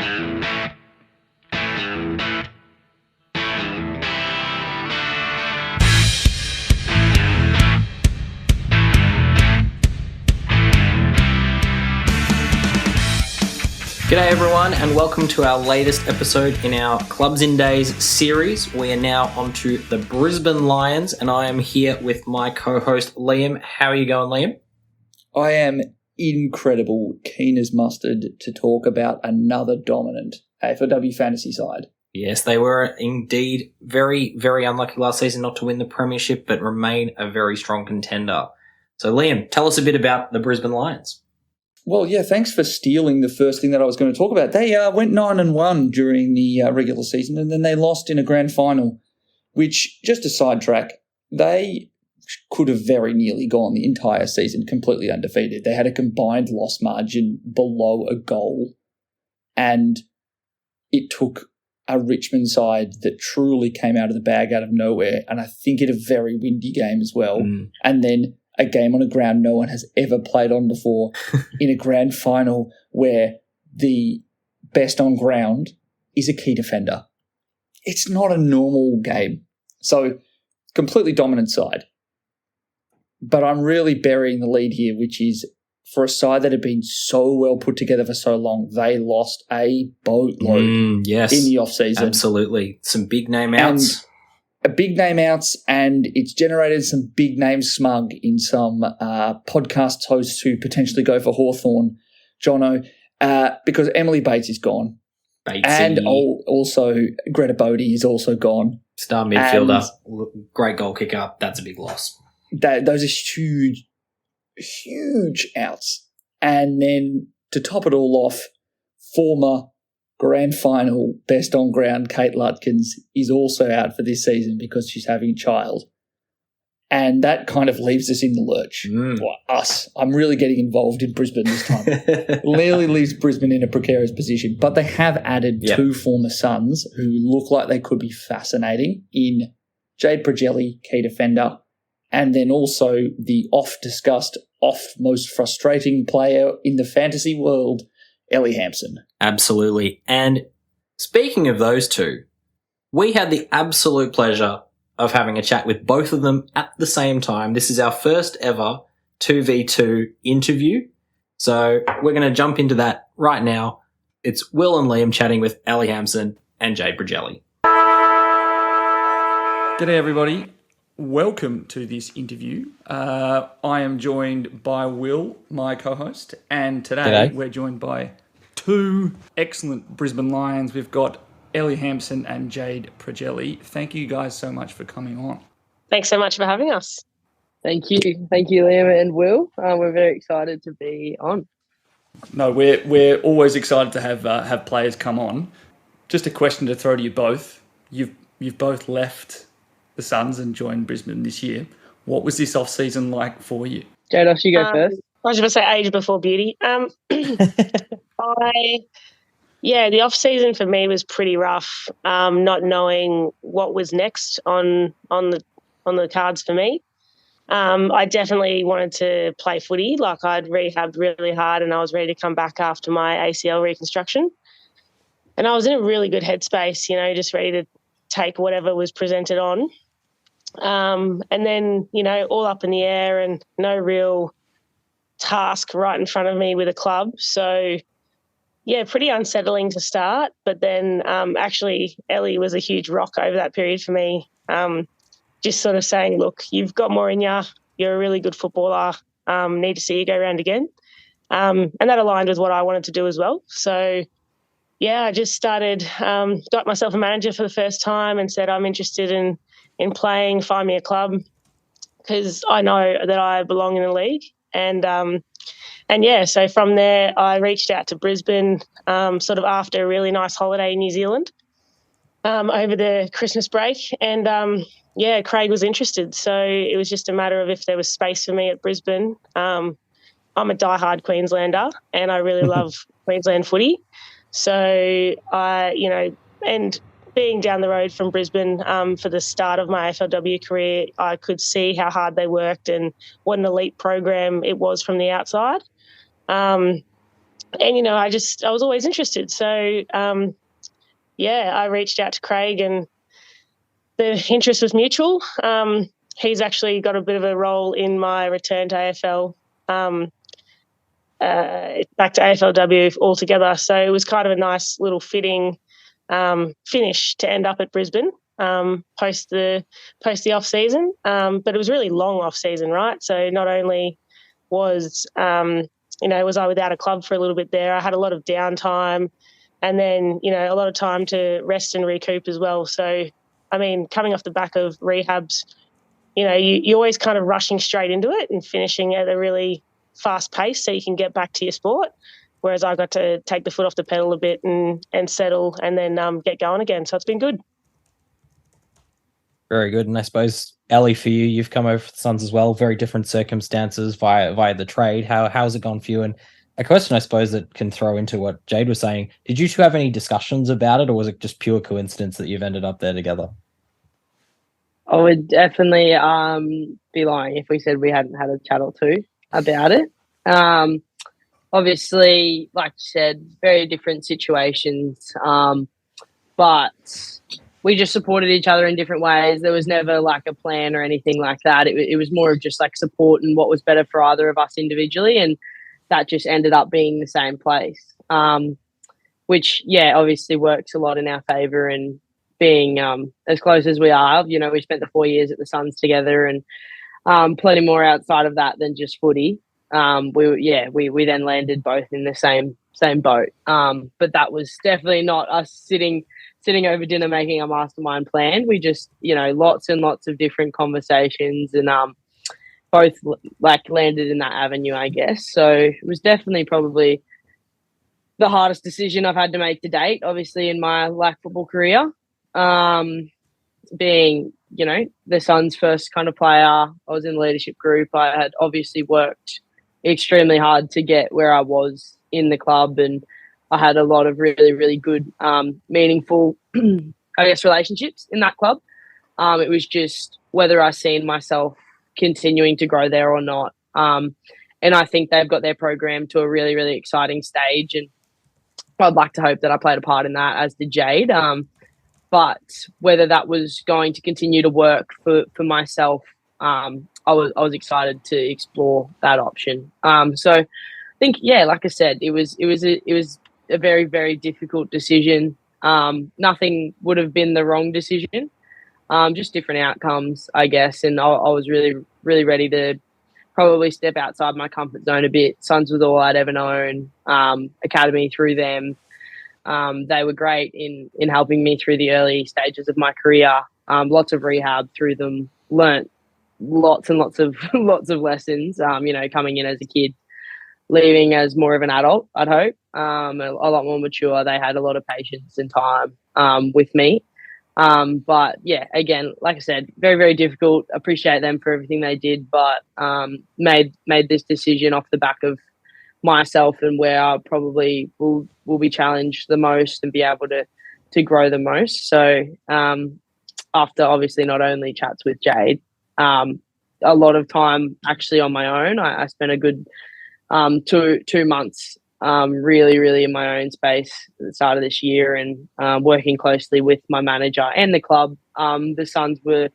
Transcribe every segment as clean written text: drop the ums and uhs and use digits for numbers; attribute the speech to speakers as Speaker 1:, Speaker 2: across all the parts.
Speaker 1: G'day everyone and welcome to our latest episode in our Clubs in Days series. We are now onto the Brisbane Lions and I am here with my co-host Liam. How are you going, Liam?
Speaker 2: I am incredible, keen as mustard to talk about another dominant AFLW fantasy side.
Speaker 1: Yes, they were indeed very, very unlucky last season not to win the premiership but remain a very strong contender. So Liam, tell us a bit about the Brisbane Lions.
Speaker 2: Well, yeah, thanks for stealing the first thing that I was going to talk about. They went 9-1 during the regular season, and then they lost in a grand final, which, just to sidetrack, they could have very nearly gone the entire season completely undefeated. They had a combined loss margin below a goal, and it took a Richmond side that truly came out of the bag out of nowhere, and I think in a very windy game as well, and then a game on a ground no one has ever played on before in a grand final where the best on ground is a key defender. It's not a normal game. So, completely dominant side. But I'm really burying the lead here, which is for a side that had been so well put together for so long, they lost a boatload in the off-season.
Speaker 1: Absolutely. Some big name outs.
Speaker 2: Big name outs, and it's generated some big name smug in some podcast hosts who potentially go for Hawthorn, Jono, because Emily Bates is gone.
Speaker 1: Batesy.
Speaker 2: And also Greta Bodey is also gone.
Speaker 1: Star midfielder, great goal kicker. That's a big loss.
Speaker 2: Those are huge, huge outs. And then to top it all off, former grand final best on ground Kate Lutkins is also out for this season because she's having a child. And that kind of leaves us in the lurch. Well, us. I'm really getting involved in Brisbane this time. Clearly leaves Brisbane in a precarious position. But they have added two former Suns who look like they could be fascinating in Jade Pregelj, key defender, and then also the oft-discussed, most frustrating player in the fantasy world, Ellie Hampson.
Speaker 1: Absolutely. And speaking of those two, we had the absolute pleasure of having a chat with both of them at the same time. This is our first ever 2v2 interview. So we're going to jump into that right now. It's Will and Liam chatting with Ellie Hampson and Jade Pregelj.
Speaker 2: G'day everybody. Welcome to this interview. I am joined by Will, my co-host, and today we're joined by two excellent Brisbane Lions. We've got Ellie Hampson and Jade Pregelj. Thank you guys so much for coming on.
Speaker 3: Thanks so much for having us.
Speaker 4: Thank you, Liam and Will. We're very excited to be on.
Speaker 2: No, we're always excited to have players come on. Just a question to throw to you both. You've both left the Suns and joined Brisbane this year. What was this off-season like for you?
Speaker 4: Jade, off you go first.
Speaker 3: I was going to say age before beauty. The off-season for me was pretty rough, not knowing what was next on the cards for me. I definitely wanted to play footy. Like, I'd rehabbed really hard and I was ready to come back after my ACL reconstruction. And I was in a really good headspace, just ready to take whatever was presented on. And then, all up in the air and no real task right in front of me with a club. So, yeah, pretty unsettling to start. But then actually Ellie was a huge rock over that period for me, just sort of saying, look, you've got more in you. You're a really good footballer. Need to see you go around again. And that aligned with what I wanted to do as well. So, yeah, I just started, got myself a manager for the first time and said I'm interested in playing, find me a club, because I know that I belong in a league. So from there I reached out to Brisbane sort of after a really nice holiday in New Zealand over the Christmas break. And, Craig was interested. So it was just a matter of if there was space for me at Brisbane. I'm a diehard Queenslander and I really love Queensland footy. So and being down the road from Brisbane for the start of my AFLW career, I could see how hard they worked and what an elite program it was from the outside. and I was always interested. So I reached out to Craig, and the interest was mutual. He's actually got a bit of a role in my return to AFL, back to AFLW altogether. So it was kind of a nice little fitting finish to end up at Brisbane post the off season. But it was really long off season, right? So not only was was I without a club for a little bit there, I had a lot of downtime, and then a lot of time to rest and recoup as well. So I mean, coming off the back of rehabs, you're always kind of rushing straight into it and finishing at a really fast pace so you can get back to your sport. Whereas I got to take the foot off the pedal a bit and settle and then get going again. So it's been good.
Speaker 1: Very good. And I suppose, Ellie, for you, you've come over for the Suns as well. Very different circumstances via the trade. How's it gone for you? And a question, I suppose, that can throw into what Jade was saying. Did you two have any discussions about it, or was it just pure coincidence that you've ended up there together?
Speaker 4: I would definitely be lying if we said we hadn't had a chat or two about it. Obviously, like you said, very different situations, but we just supported each other in different ways. There was never like a plan or anything like that. It was more of just like support and what was better for either of us individually, and that just ended up being the same place, which, obviously works a lot in our favour. And being as close as we are, we spent the 4 years at the Suns together, and plenty more outside of that than just footy. We then landed both in the same boat. But that was definitely not us sitting over dinner making a mastermind plan. We just, lots and lots of different conversations, and both like landed in that avenue, I guess. So it was definitely probably the hardest decision I've had to make to date, obviously, in my football career. Being, the Suns' first kind of player, I was in the leadership group. I had obviously worked extremely hard to get where I was in the club, and I had a lot of really, really good, meaningful, I guess, relationships in that club. It was just whether I seen myself continuing to grow there or not. And I think they've got their program to a really, really exciting stage, and I'd like to hope that I played a part in that, as did Jade. But whether that was going to continue to work for myself, I was excited to explore that option. So I think, like I said, it was a very, very difficult decision. Nothing would have been the wrong decision, just different outcomes, I guess. And I was really, really ready to probably step outside my comfort zone a bit. Suns was all I'd ever known. Academy through them. They were great in helping me through the early stages of my career. Lots of rehab through them. Learnt lots and lots of lessons. Coming in as a kid, leaving as more of an adult, I'd hope. A lot more mature. They had a lot of patience and time with me. But again, like I said, very, very difficult. Appreciate them for everything they did, but made this decision off the back of myself and where I probably will be challenged the most and be able to grow the most. So after obviously not only chats with Jade, a lot of time actually on my own. I spent a good 2 months really, really in my own space at the start of this year, and working closely with my manager and the club. The Suns were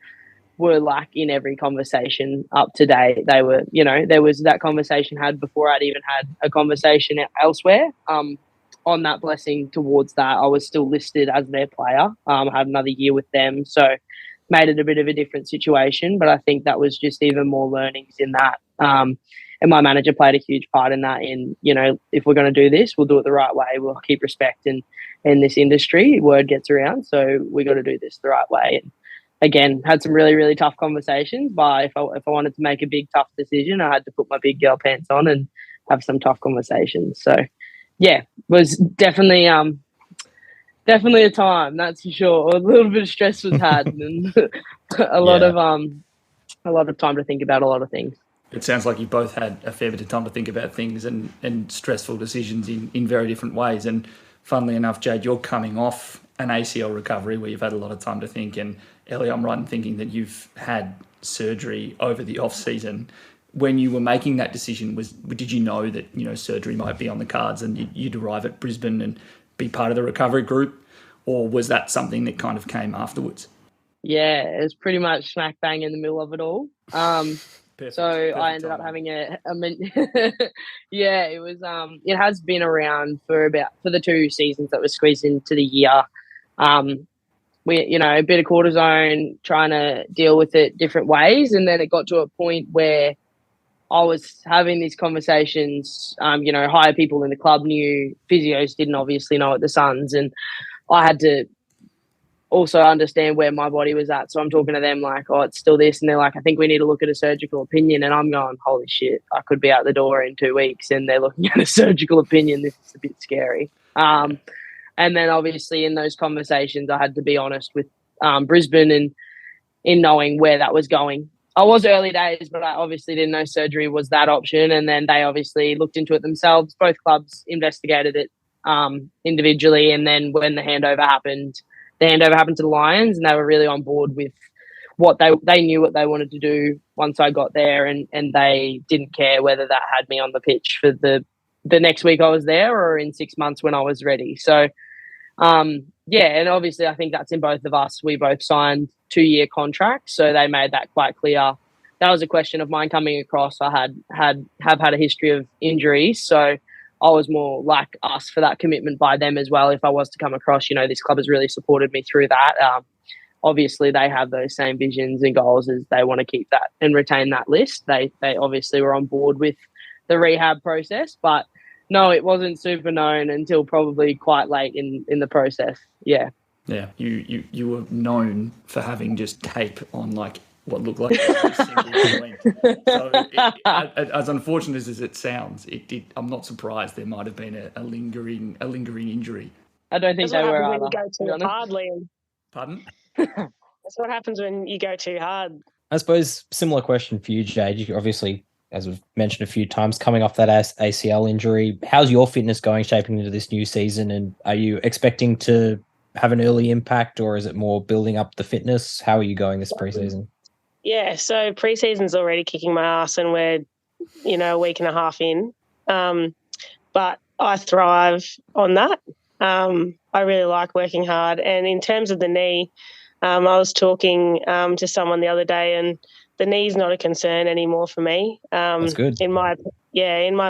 Speaker 4: like in every conversation up to date. They were, there was that conversation had before I'd even had a conversation elsewhere. On that blessing towards that, I was still listed as their player. I had another year with them, so made it a bit of a different situation. But I think that was just even more learnings in that. And my manager played a huge part in that. If we're going to do this, we'll do it the right way. We'll keep respect in this industry. Word gets around, so we got to do this the right way. And again, had some really, really tough conversations. But if I wanted to make a big, tough decision, I had to put my big girl pants on and have some tough conversations. So, was definitely a time, that's for sure. A little bit of stress was had, and a lot of time to think about a lot of things.
Speaker 2: It sounds like you both had a fair bit of time to think about things and stressful decisions in very different ways. And funnily enough, Jade, you're coming off an ACL recovery where you've had a lot of time to think. And Ellie, I'm right in thinking that you've had surgery over the off-season. when you were making that decision, did you know that, surgery might be on the cards and you'd arrive at Brisbane and be part of the recovery group, or was that something that kind of came afterwards?
Speaker 4: Yeah, it was pretty much smack bang in the middle of it all. Perfect I ended up having it was it has been around for the 2 seasons that were squeezed into the year. We a bit of cortisone, trying to deal with it different ways, and then it got to a point where I was having these conversations. Higher people in the club knew, physios didn't obviously know at the Suns, and I had to also understand where my body was at. So I'm talking to them like, oh, it's still this. And they're like, I think we need to look at a surgical opinion. And I'm going, holy shit, I could be out the door in 2 weeks. And they're looking at a surgical opinion. This is a bit scary. And then obviously in those conversations, I had to be honest with Brisbane and in knowing where that was going. I was early days, but I obviously didn't know surgery was that option. And then they obviously looked into it themselves. Both clubs investigated it individually. And then when the handover happened to the Lions, and they were really on board with what they knew what they wanted to do once I got there, and they didn't care whether that had me on the pitch for the next week I was there or in 6 months when I was ready. So, and obviously I think that's in both of us. We both signed 2-year contracts, so they made that quite clear. That was a question of mine coming across. I have had a history of injuries, so I was more like us for that commitment by them as well. If I was to come across, this club has really supported me through that. Obviously, they have those same visions and goals as they want to keep that and retain that list. They obviously were on board with the rehab process, but no, it wasn't super known until probably quite late in the process. Yeah.
Speaker 2: Yeah, you were known for having just tape on like what looked like every single joint. So as unfortunate as it sounds, I'm not surprised there might have been a lingering injury.
Speaker 4: I don't think they were either.
Speaker 3: When you go too hard, Liam.
Speaker 2: Pardon?
Speaker 3: That's what happens when you go too hard.
Speaker 1: I suppose similar question for you, Jade. You obviously, as we've mentioned a few times, coming off that ACL injury. How's your fitness going shaping into this new season? And are you expecting to have an early impact, or is it more building up the fitness? How are you going this preseason?
Speaker 3: Yeah, so preseason's already kicking my ass and we're, a week and a half in. But I thrive on that. I really like working hard. And in terms of the knee, I was talking to someone the other day, and the knee's not a concern anymore for me.
Speaker 1: That's good.
Speaker 3: In my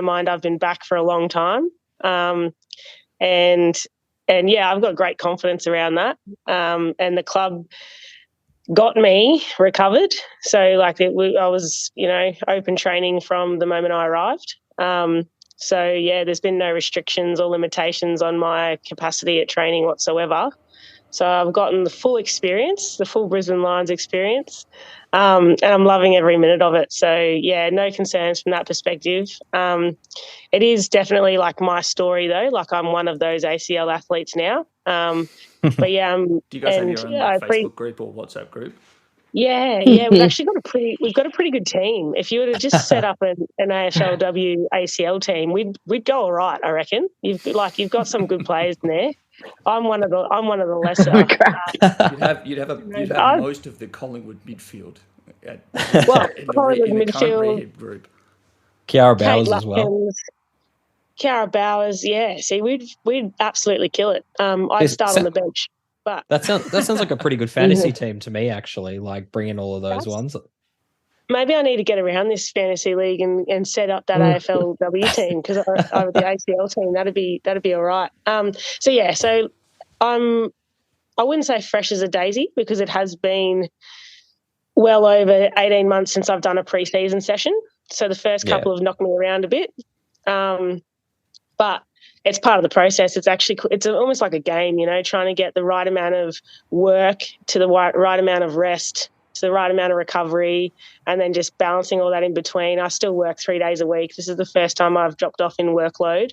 Speaker 3: mind, I've been back for a long time. And I've got great confidence around that. And the club got me recovered. So I was, open training from the moment I arrived. There's been no restrictions or limitations on my capacity at training whatsoever. So I've gotten the full experience, the full Brisbane Lions experience, and I'm loving every minute of it. So, no concerns from that perspective. It is definitely like my story though. Like I'm one of those ACL athletes now. But yeah,
Speaker 2: do you guys have your own Facebook group or WhatsApp group?
Speaker 3: Yeah, we've actually got a pretty good team. If you were to just set up an AFLW ACL team, we'd go all right, I reckon. You've got some good players in there. I'm one of the lesser.
Speaker 2: You'd have most of the Collingwood midfield.
Speaker 3: Collingwood midfield
Speaker 2: group.
Speaker 1: Kiara Bowers as well.
Speaker 3: Kiara Bowers, yeah. See, we'd absolutely kill it. I'd start on the bench. But
Speaker 1: that sounds like a pretty good fantasy team to me, actually. Like bringing all of those ones.
Speaker 3: Maybe I need to get around this fantasy league and set up that AFLW team, because over the ACL team that'd be all right. So I wouldn't say fresh as a daisy, because it has been well over 18 months since I've done a pre-season session. So the first couple have knocked me around a bit, but it's part of the process. It's almost like a game, trying to get the right amount of work to the right amount of rest to the right amount of recovery, and then just balancing all that in between. I still work 3 days a week. This is the first time I've dropped off in workload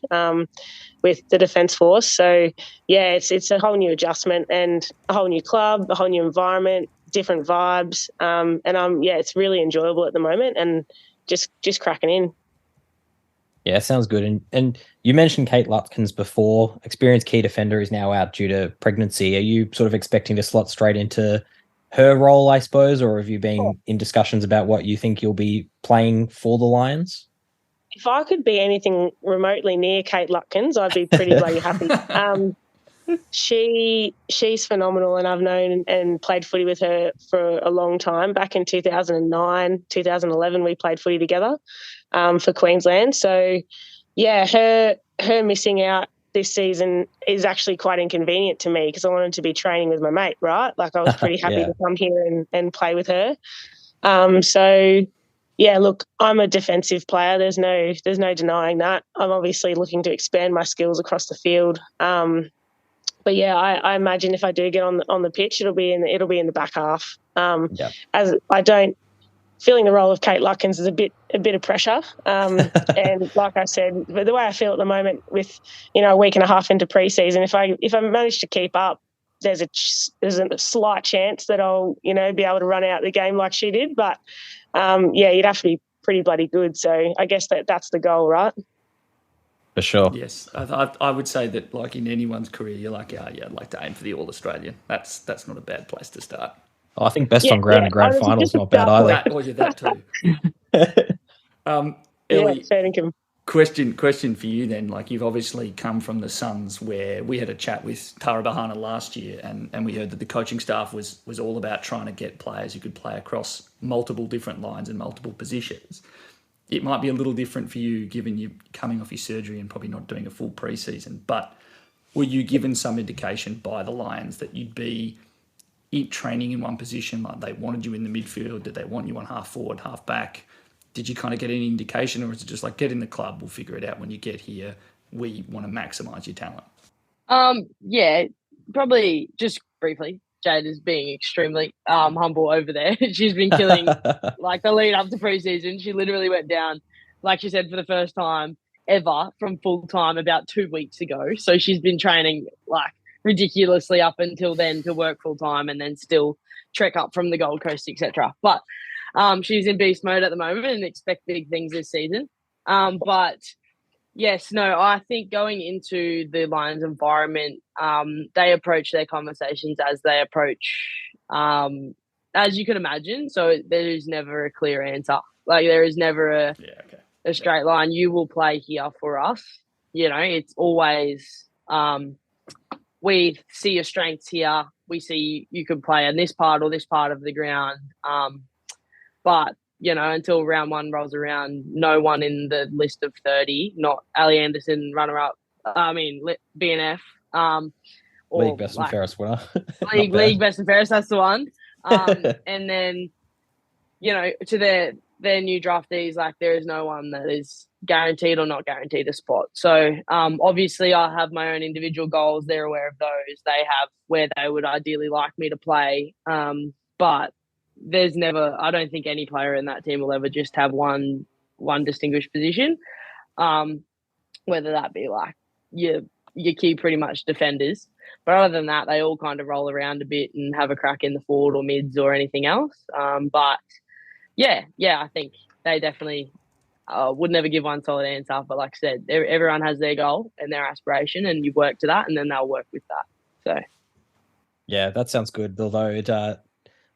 Speaker 3: with the Defence Force. So, it's a whole new adjustment and a whole new club, a whole new environment, different vibes. And it's really enjoyable at the moment, and just cracking in.
Speaker 1: Yeah, sounds good. And you mentioned Kate Lutkins before. Experienced key defender is now out due to pregnancy. Are you sort of expecting to slot straight into her role, I suppose, or have you been in discussions about what you think you'll be playing for the Lions?
Speaker 3: If I could be anything remotely near Kate Lutkins, I'd be pretty bloody happy. She's phenomenal, and I've known and played footy with her for a long time. Back in 2009, 2011, we played footy together for Queensland. So, yeah, her missing out this season is actually quite inconvenient to me because I wanted to be training with my mate, right? Like I was pretty happy to come here and play with her. So, yeah, look, I'm a defensive player. There's no denying that. I'm obviously looking to expand my skills across the field. But yeah, I imagine if I do get on the pitch, it'll be in the back half. As I don't filling the role of Kate Lutkins is a bit of pressure. And like I said, the way I feel at the moment, with a week and a half into preseason, if I manage to keep up, there's a slight chance that I'll be able to run out the game like she did. But you'd have to be pretty bloody good. So I guess that's the goal, right?
Speaker 1: For sure.
Speaker 2: Yes, I would say that, like in anyone's career, you're like, I'd like to aim for the All-Australian. That's not a bad place to start.
Speaker 1: I think best on ground and grand final is not bad either.
Speaker 2: That too. Ellie, question for you then. Like, you've obviously come from the Suns, where we had a chat with Tara Bahana last year, and we heard that the coaching staff was all about trying to get players who could play across multiple different lines and multiple positions. It might be a little different for you, given you coming off your surgery and probably not doing a full preseason. But were you given some indication by the Lions that you'd be training in one position? Like, they wanted you in the midfield? Did they want you on half forward, half back? Did you kind of get any indication, or is it just like, get in the club, we'll figure it out when you get here? We want to maximise your talent.
Speaker 4: Yeah, probably just briefly. Jade is being extremely humble over there. She's been killing like the lead up to preseason. She literally went down, like she said, for the first time ever from full time about 2 weeks ago. So she's been training like ridiculously up until then to work full time, and then still trek up from the Gold Coast, etc. But she's in beast mode at the moment and expect big things this season. But yes, no, I think going into the Lions environment, they approach their conversations as they approach, as you can imagine. So there is never a clear answer. Like, there is never a straight line. You will play here for us. It's always, we see your strengths here. We see you can play in this part or this part of the ground. But until round one rolls around, no one in the list of 30, not Ellie Anderson, runner-up, BNF. Or
Speaker 1: League best and fairest winner.
Speaker 4: League best and fairest, that's the one. And then, to their new draftees, like, there is no one that is guaranteed or not guaranteed a spot. So, obviously, I have my own individual goals. They're aware of those. They have where they would ideally like me to play. But there's never, I don't think any player in that team will ever just have one distinguished position, whether that be like your key pretty much defenders. But other than that, they all kind of roll around a bit and have a crack in the forward or mids or anything else. But I think they definitely would never give one solid answer. But like I said, everyone has their goal and their aspiration, and you work to that, and then they'll work with that. So,
Speaker 1: yeah, that sounds good. Although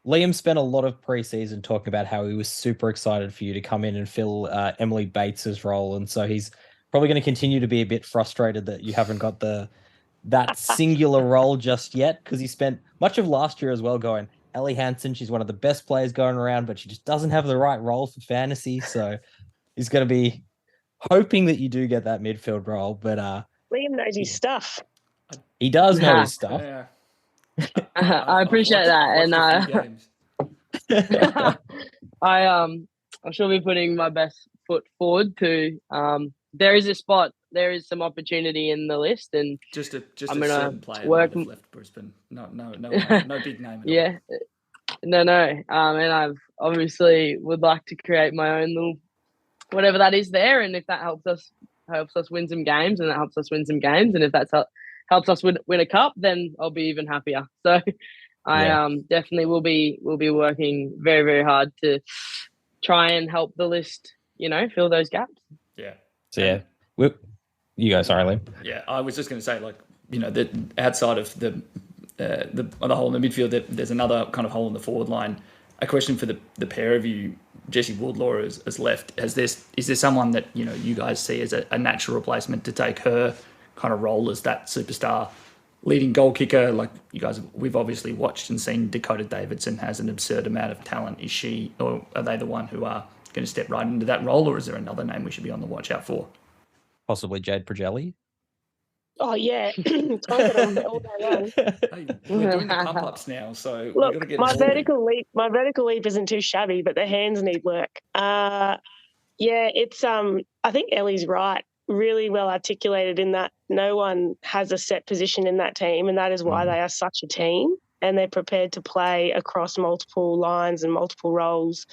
Speaker 1: Liam spent a lot of preseason talking about how he was super excited for you to come in and fill Emily Bates's role, and so he's probably going to continue to be a bit frustrated that you haven't got that singular role just yet, because he spent much of last year as well going, Ellie Hampson, she's one of the best players going around, but she just doesn't have the right role for fantasy. So he's going to be hoping that you do get that midfield role. But
Speaker 3: Liam knows his stuff.
Speaker 1: He does know his stuff.
Speaker 2: Yeah.
Speaker 4: I appreciate that, and I shall be putting my best foot forward to. There is a spot, there is some opportunity in the list, and
Speaker 2: just a
Speaker 4: I'm
Speaker 2: certain player
Speaker 4: work.
Speaker 2: Left Brisbane. No big name.
Speaker 4: Yeah, no, and I've obviously would like to create my own little whatever that is there, and if that helps us win some games, and that helps us win some games, and if that's helps us win a cup, then I'll be even happier. So I definitely will be working very, very hard to try and help the list, fill those gaps.
Speaker 2: Yeah.
Speaker 1: So you go, sorry, Liam.
Speaker 2: Yeah, I was just going to say, like, that outside of the the hole in the midfield, there's another kind of hole in the forward line. A question for the pair of you. Jessie Wardlaw has left. Is there someone that you guys see as a natural replacement to take her kind of role as that superstar leading goal kicker? Like you guys, we've obviously watched and seen Dakota Davidson has an absurd amount of talent. Is she, or are they the one who are going to step right into that role, or is there another name we should be on the watch out for?
Speaker 5: Possibly Jade Pregelj.
Speaker 3: Oh yeah, target them all day long.
Speaker 2: Hey, we're doing the pump ups now, so
Speaker 3: Look,
Speaker 2: we've got to get
Speaker 3: my vertical leap isn't too shabby, but the hands need work. It's I think Ellie's right. Really well articulated in that no one has a set position in that team, and that is why they are such a team, and they're prepared to play across multiple lines and multiple roles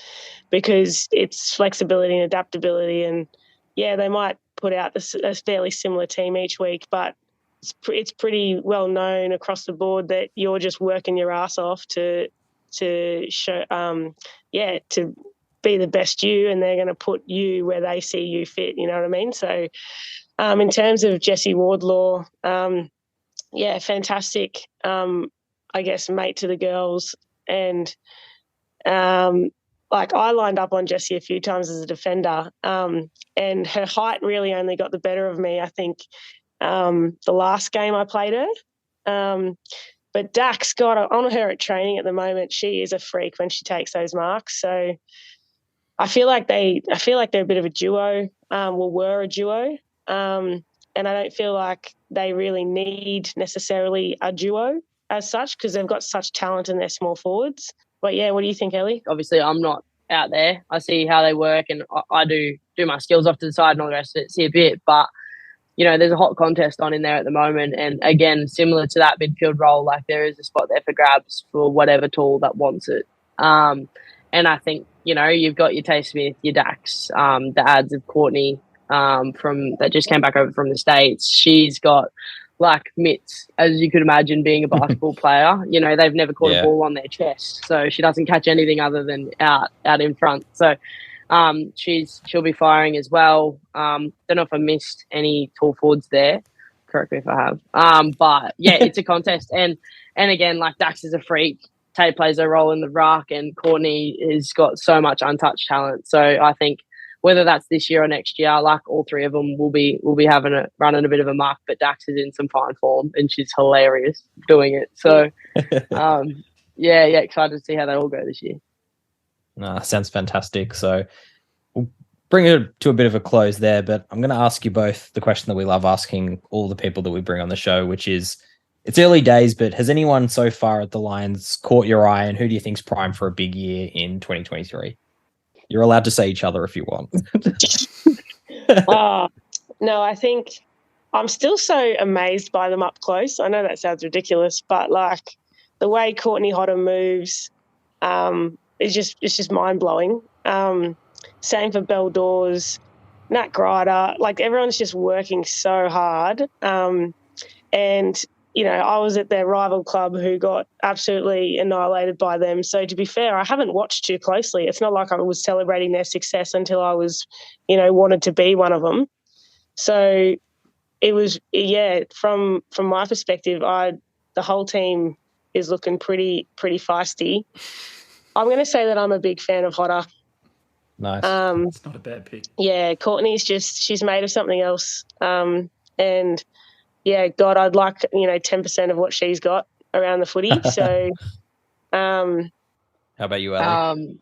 Speaker 3: because it's flexibility and adaptability. And they might put out a fairly similar team each week, but it's pretty well known across the board that you're just working your ass off to show to be the best you, and they're going to put you where they see you fit. You know what I mean? So in terms of Jessie Wardlaw, fantastic. I guess mate to the girls, and I lined up on Jessie a few times as a defender, and her height really only got the better of me, I think, the last game I played her. But Dax got on her at training at the moment. She is a freak when she takes those marks. So I feel like they're a bit of a duo, were a duo. And I don't feel like they really need necessarily a duo as such because they've got such talent in their small forwards. But what do you think, Ellie?
Speaker 4: Obviously, I'm not out there. I see how they work, and I do my skills off to the side and all the rest of it, see a bit. But, there's a hot contest on in there at the moment. And, again, similar to that midfield role, like there is a spot there for grabs for whatever tool that wants it. And I think, you've got your Tay Smith, your Dax, the ads of Courtney that just came back over from the States. She's got mitts, as you could imagine, being a basketball player. They've never caught a ball on their chest, so she doesn't catch anything other than out in front. So she'll be firing as well. Don't know if I missed any tall forwards there. Correct me if I have. But it's a contest, and again, Dax is a freak. Tay plays a role in the ruck, and Courtney has got so much untouched talent. So I think whether that's this year or next year, all three of them will be running a bit of a muck. But Dax is in some fine form, and she's hilarious doing it. So, excited to see how they all go this year.
Speaker 5: Sounds fantastic. So we'll bring it to a bit of a close there, but I'm going to ask you both the question that we love asking all the people that we bring on the show, which is, it's early days, but has anyone so far at the Lions caught your eye, and who do you think's primed for a big year in 2023? You're allowed to say each other if you want.
Speaker 3: No, I think I'm still so amazed by them up close. I know that sounds ridiculous, but the way Courtney Hodder moves, it's just mind blowing. Same for Belle Dawes, Nat Greta. Everyone's just working so hard. And I was at their rival club who got absolutely annihilated by them. So to be fair, I haven't watched too closely. It's not like I was celebrating their success until I was, wanted to be one of them. So it was, from my perspective, the whole team is looking pretty feisty. I'm going to say that I'm a big fan of Hodder.
Speaker 5: Nice.
Speaker 2: It's not a bad pick.
Speaker 3: Yeah, Courtney's she's made of something else. And yeah, God, I'd like, 10% of what she's got around the footy. So,
Speaker 5: how about you, Ellie?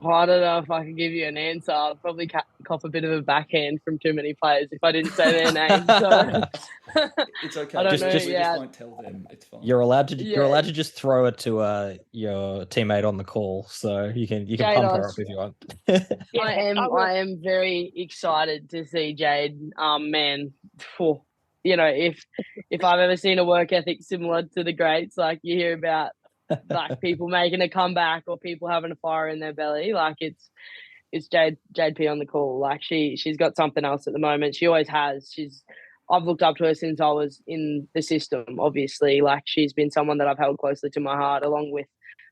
Speaker 4: I don't know if I can give you an answer. I'll probably cop a bit of a backhand from too many players if I didn't say their name. So.
Speaker 2: It's okay.
Speaker 4: I don't know.
Speaker 2: We just won't tell them. It's fine.
Speaker 5: You're allowed to just throw it to your teammate on the call, so you can pump her up if you want.
Speaker 4: I am very excited to see Jade. Man, if I've ever seen a work ethic similar to the greats, you hear about people making a comeback or people having a fire in their belly, it's Jade P on the call. She's got something else at the moment. She always has. I've looked up to her since I was in the system, obviously. She's been someone that I've held closely to my heart, along with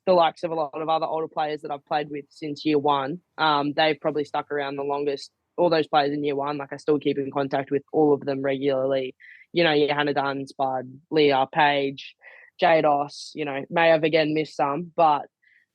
Speaker 4: the likes of a lot of other older players that I've played with since year one. They've probably stuck around the longest. All those players in year one, I still keep in contact with all of them regularly. Your Hannah Dunn, Spud, Leah, Paige, Jade Oss, may have again missed some, but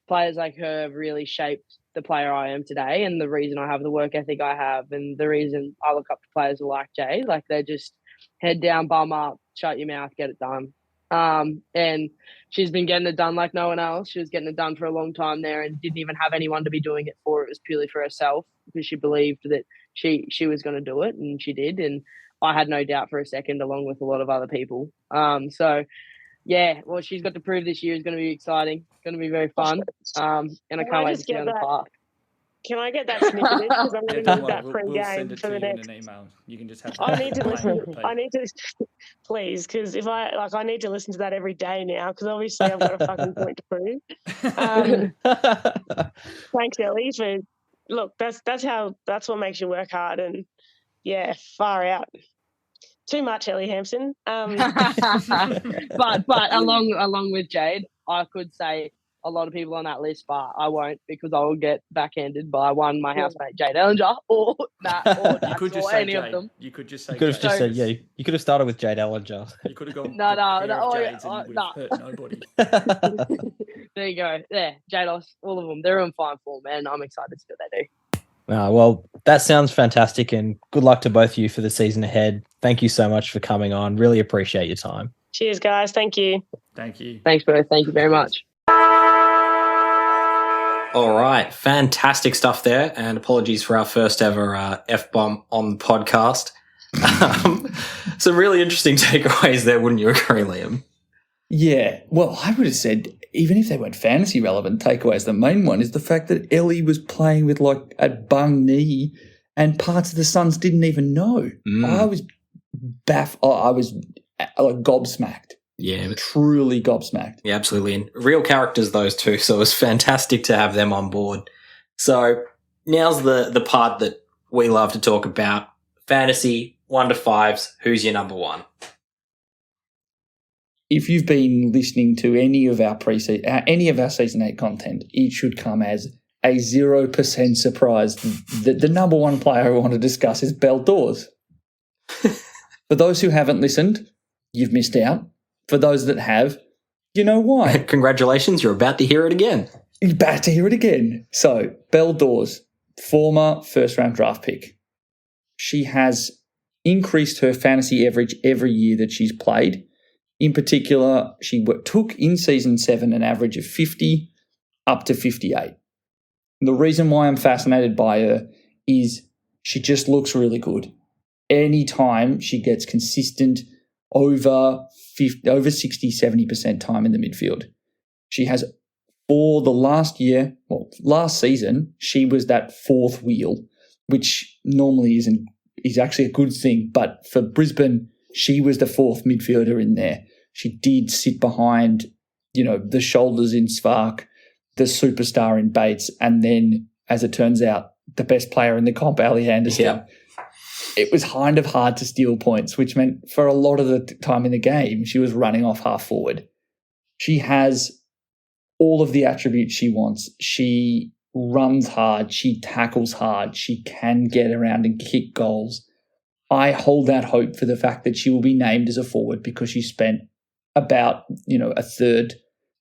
Speaker 4: players like her have really shaped the player I am today, and the reason I have the work ethic I have, and the reason I look up to players like Jade. Like, they're just head down, bum up, shut your mouth, get it done. And she's been getting it done like no one else. She was getting it done for a long time there and didn't even have anyone to be doing it for. It was purely for herself because she believed that she was going to do it, and she did. And I had no doubt for a second, along with a lot of other people. So, yeah, what she's got to prove this year is going to be exciting. It's going to be very fun. And I can't wait to see her on the park.
Speaker 3: Can I get that snippet? Because I'm going to need that pre-game
Speaker 2: we'll
Speaker 3: for the next.
Speaker 2: In an email. You can just have.
Speaker 3: I need to listen. I need to, please, because if I need to listen to that every day now, because obviously I've got a fucking point to prove. Thanks, Ellie. Look, that's what makes you work hard, and yeah, far out. Too much, Ellie Hampson.
Speaker 4: But along with Jade, I could say a lot of people on that list, but I won't, because I will get backhanded by my housemate Jade Ellinger or Matt or Jax or any of them.
Speaker 2: You could just say.
Speaker 5: You could have just said, yeah. You could have started with Jade Ellinger.
Speaker 2: You could have gone.
Speaker 4: No.
Speaker 2: Hurt nobody.
Speaker 4: There you go. Yeah, Jade Oss, all of them. They're in fine form, and I'm excited to see what they do.
Speaker 5: Well, that sounds fantastic, and good luck to both of you for the season ahead. Thank you so much for coming on. Really appreciate your time.
Speaker 3: Cheers, guys. Thank you.
Speaker 2: Thank you.
Speaker 4: Thanks, both. Thank you very much.
Speaker 1: All right. Fantastic stuff there. And apologies for our first ever F-bomb on the podcast. Some really interesting takeaways there, wouldn't you agree, Liam?
Speaker 2: Yeah. Well, I would have said, even if they weren't fantasy relevant takeaways, the main one is the fact that Ellie was playing with like a bung knee and parts of the Suns didn't even know. I was I was like gobsmacked.
Speaker 1: Yeah.
Speaker 2: Truly gobsmacked.
Speaker 1: Yeah, absolutely. And real characters, those two. So it was fantastic to have them on board. So now's the part that we love to talk about. Fantasy, 1 to 5s. Who's your number one?
Speaker 2: If you've been listening to any of our season 8 content, it should come as a 0% surprise that the number one player I want to discuss is Belle Dawes. For those who haven't listened, you've missed out. For those that have, you know why.
Speaker 1: Congratulations, you're about to hear it again.
Speaker 2: You're about to hear it again. So, Belle Dawes, former first-round draft pick. She has increased her fantasy average every year that she's played. In particular, she took in season 7 an average of 50 up to 58. The reason why I'm fascinated by her is she just looks really good. Anytime she gets consistent over 60, 70% time in the midfield. She has, for the last season, she was that fourth wheel, which normally is actually a good thing. But for Brisbane, she was the fourth midfielder in there. She did sit behind, the shoulders in Svark, the superstar in Bates, and then, as it turns out, the best player in the comp, Ellie Anderson. Yeah. It was kind of hard to steal points, which meant for a lot of the time in the game, she was running off half forward. She has all of the attributes she wants. She runs hard. She tackles hard. She can get around and kick goals. I hold out hope for the fact that she will be named as a forward because she spent about, a third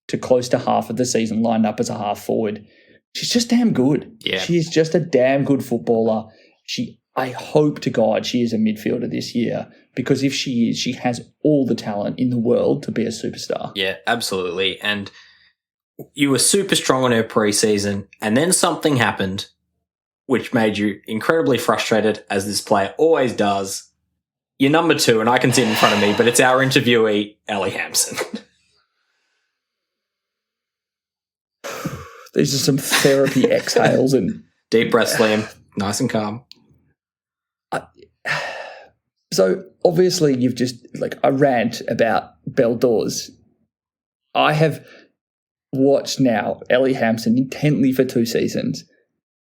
Speaker 2: to close to half of the season lined up as a half forward. She's just damn good.
Speaker 1: Yeah.
Speaker 2: She is just a damn good footballer. I hope to God she is a midfielder this year, because if she is, she has all the talent in the world to be a superstar.
Speaker 1: Yeah, absolutely. And you were super strong on her preseason, and then something happened which made you incredibly frustrated, as this player always does. You're number 2, and I can see it in front of me, but it's our interviewee, Ellie Hampson.
Speaker 2: These are some therapy exhales and
Speaker 1: deep breaths, Liam. Nice and calm.
Speaker 2: So obviously you've just a rant about Belle Dawes. I have watched now Ellie Hampson intently for 2 seasons.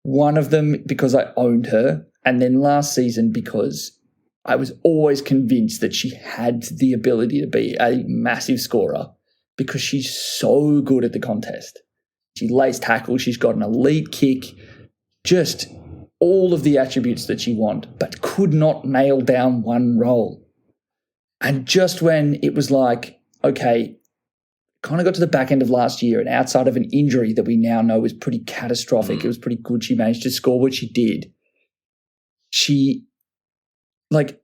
Speaker 2: One of them because I owned her, and then last season because I was always convinced that she had the ability to be a massive scorer because she's so good at the contest. She lays tackles, she's got an elite kick, just all of the attributes that you want, but could not nail down one role. And just when it was like, okay, kind of got to the back end of last year, and outside of an injury that we now know was pretty catastrophic, it was pretty good she managed to score what she did. She, like,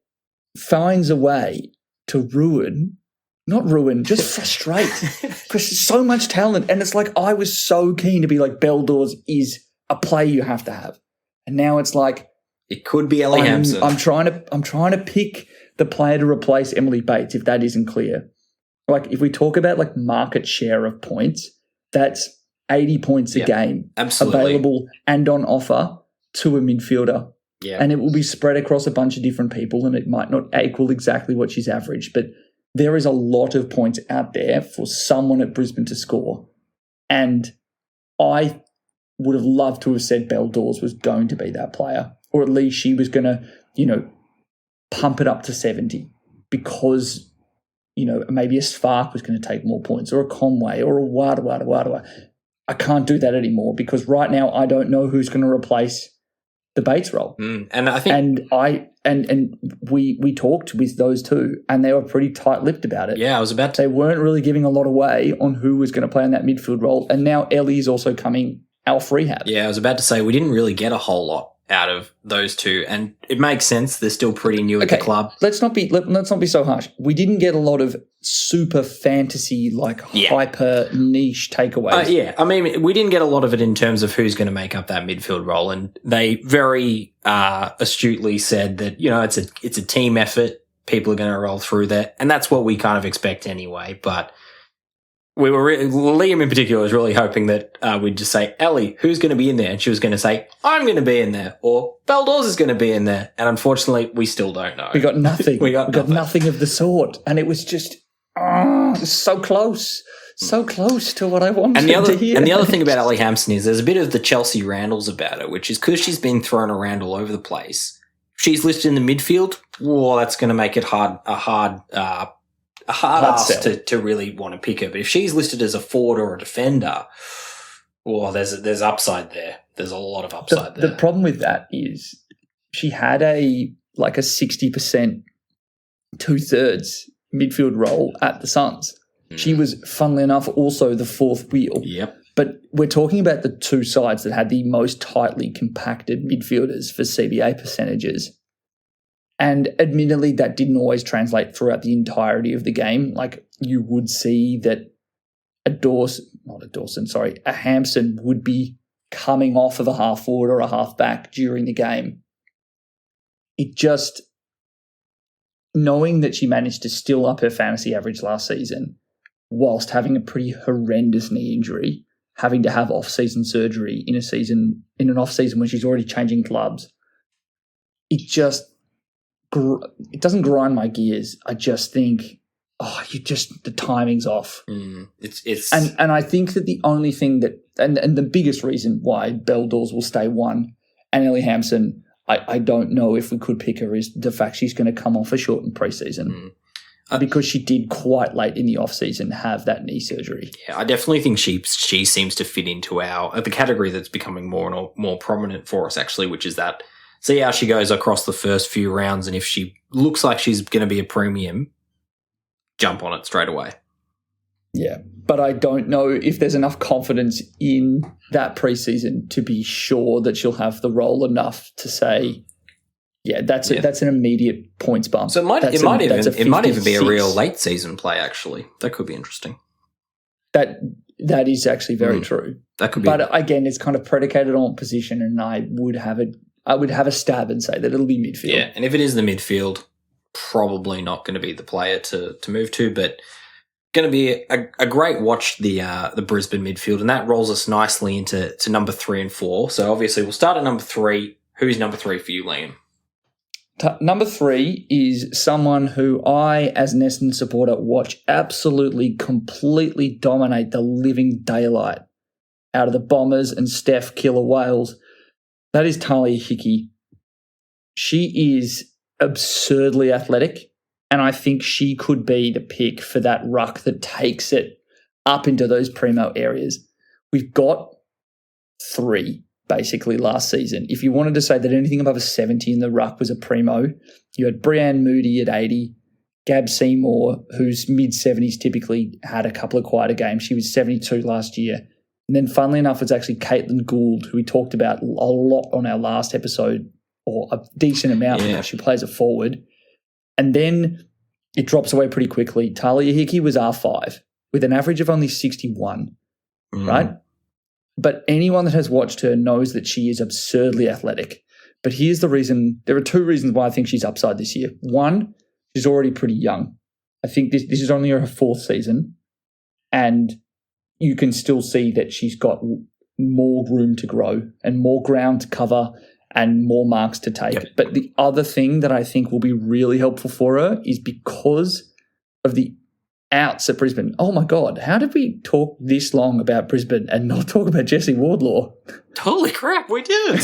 Speaker 2: finds a way to just frustrate, because there's so much talent. And it's like, I was so keen to be like, Beldors is a player you have to have. And now it's like,
Speaker 1: it could be Ellie Hampson.
Speaker 2: I'm trying to pick the player to replace Emily Bates, if that isn't clear. Like, if we talk about like market share of points, that's 80 points a game available and on offer to a midfielder.
Speaker 1: Yeah.
Speaker 2: And it will be spread across a bunch of different people, and it might not equal exactly what she's averaged, but there is a lot of points out there for someone at Brisbane to score. And I would have loved to have said Beldors was going to be that player, or at least she was going to, pump it up to 70, because, maybe a Spark was going to take more points, or a Conway, or a Wardlaw. I can't do that anymore, because right now I don't know who's going to replace the Bates role.
Speaker 1: And I think,
Speaker 2: and we talked with those two, and they were pretty tight-lipped about it.
Speaker 1: Yeah,
Speaker 2: They weren't really giving a lot away on who was going to play in that midfield role, and now Ellie's also coming off rehab.
Speaker 1: Yeah, I was about to say, we didn't really get a whole lot out of those two, and it makes sense. They're still pretty new at the club.
Speaker 2: Let's not be so harsh. We didn't get a lot of super fantasy, hyper niche takeaways.
Speaker 1: I mean, we didn't get a lot of it in terms of who's going to make up that midfield role, and they very astutely said that it's a team effort. People are going to roll through that, and that's what we kind of expect anyway. But we were Liam in particular was really hoping that we'd just say, Ellie, who's going to be in there? And she was going to say, I'm going to be in there, or Beldors is going to be in there. And unfortunately, we still don't know.
Speaker 2: We got nothing. we got nothing of the sort. And it was just so close. So close to what I wanted to hear.
Speaker 1: And the other thing about Ellie Hampson is there's a bit of the Chelsea Randalls about her, which is because she's been thrown around all over the place. She's listed in the midfield. Whoa, that's going to make it a hard ask to really want to pick her. But if she's listed as a forward or a defender, there's upside there. There's a lot of upside there.
Speaker 2: The problem with that is she had a 60%, 2/3 midfield role at the Suns. She was, funnily enough, also the fourth wheel.
Speaker 1: Yep.
Speaker 2: But we're talking about the two sides that had the most tightly compacted midfielders for CBA percentages. And admittedly, that didn't always translate throughout the entirety of the game. Like, you would see that a Hampson would be coming off of a half forward or a half back during the game. It just, knowing that she managed to still up her fantasy average last season whilst having a pretty horrendous knee injury, having to have off-season surgery in an off-season when she's already changing clubs, it doesn't grind my gears. I just think, the timing's off.
Speaker 1: It's
Speaker 2: and I think that the only thing that and the biggest reason why Beldors will stay one and Ellie Hampson, I don't know if we could pick her, is the fact she's going to come off a shortened preseason. Because she did quite late in the off-season have that knee surgery.
Speaker 1: Yeah, I definitely think she seems to fit into the category that's becoming more and more prominent for us, actually, which is that see how she goes across the first few rounds, and if she looks like she's going to be a premium, jump on it straight away.
Speaker 2: Yeah, but I don't know if there's enough confidence in that preseason to be sure that she'll have the role enough to say, that's an immediate points bump.
Speaker 1: So it might even be a real late season play. Actually, that could be interesting.
Speaker 2: That is actually very true.
Speaker 1: That could be,
Speaker 2: but again, it's kind of predicated on position, and I would have a stab and say that it'll be midfield.
Speaker 1: Yeah, and if it is the midfield, probably not going to be the player to move to, but going to be a great watch, the Brisbane midfield, and that rolls us nicely into number 3 and 4. So obviously we'll start at number 3. Who's number 3 for you, Liam?
Speaker 2: Number 3 is someone who I, as an Essendon supporter, watch absolutely, completely dominate the living daylight out of the Bombers and Steph Killer Wales. That is Talia Hickey. She is absurdly athletic, and I think she could be the pick for that ruck that takes it up into those primo areas. We've got 3, basically, last season. If you wanted to say that anything above a 70 in the ruck was a primo, you had Brianne Moody at 80, Gab Seymour, who's mid-70s, typically had a couple of quieter games. She was 72 last year. And then, funnily enough, it's actually Caitlin Gould, who we talked about a lot on our last episode, or a decent amount.
Speaker 1: Yeah.
Speaker 2: She plays it forward. And then it drops away pretty quickly. Talia Hickey was R5 with an average of only 61, right? But anyone that has watched her knows that she is absurdly athletic. But here's the reason. There are two reasons why I think she's upside this year. One, she's already pretty young. I think this is only her fourth season, and you can still see that she's got more room to grow and more ground to cover and more marks to take.
Speaker 1: Yep.
Speaker 2: But the other thing that I think will be really helpful for her is because of the outs at Brisbane. Oh my God, how did we talk this long about Brisbane and not talk about Jessie Wardlaw?
Speaker 1: Holy crap, we did.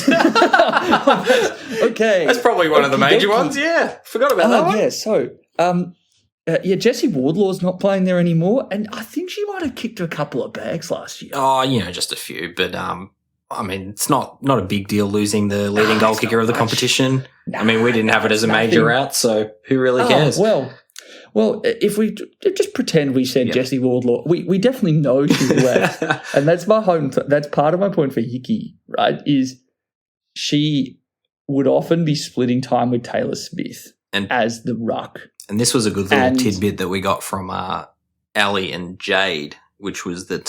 Speaker 2: Okay.
Speaker 1: That's probably one of the major ones, yeah. Forgot about that one.
Speaker 2: Yeah, so, Jessie Wardlaw's not playing there anymore, and I think she might have kicked a couple of bags last year.
Speaker 1: Oh, just a few, but I mean, it's not a big deal losing the leading goal kicker of the competition. I mean, we didn't have it as a major out, so who really cares?
Speaker 2: Well, if we just pretend we said Jessie Wardlaw, we definitely know she's left, and that's that's part of my point for Hickey, right? Is she would often be splitting time with Taylor Smith as the ruck,
Speaker 1: and this was a good little tidbit that we got from Ellie and Jade, which was that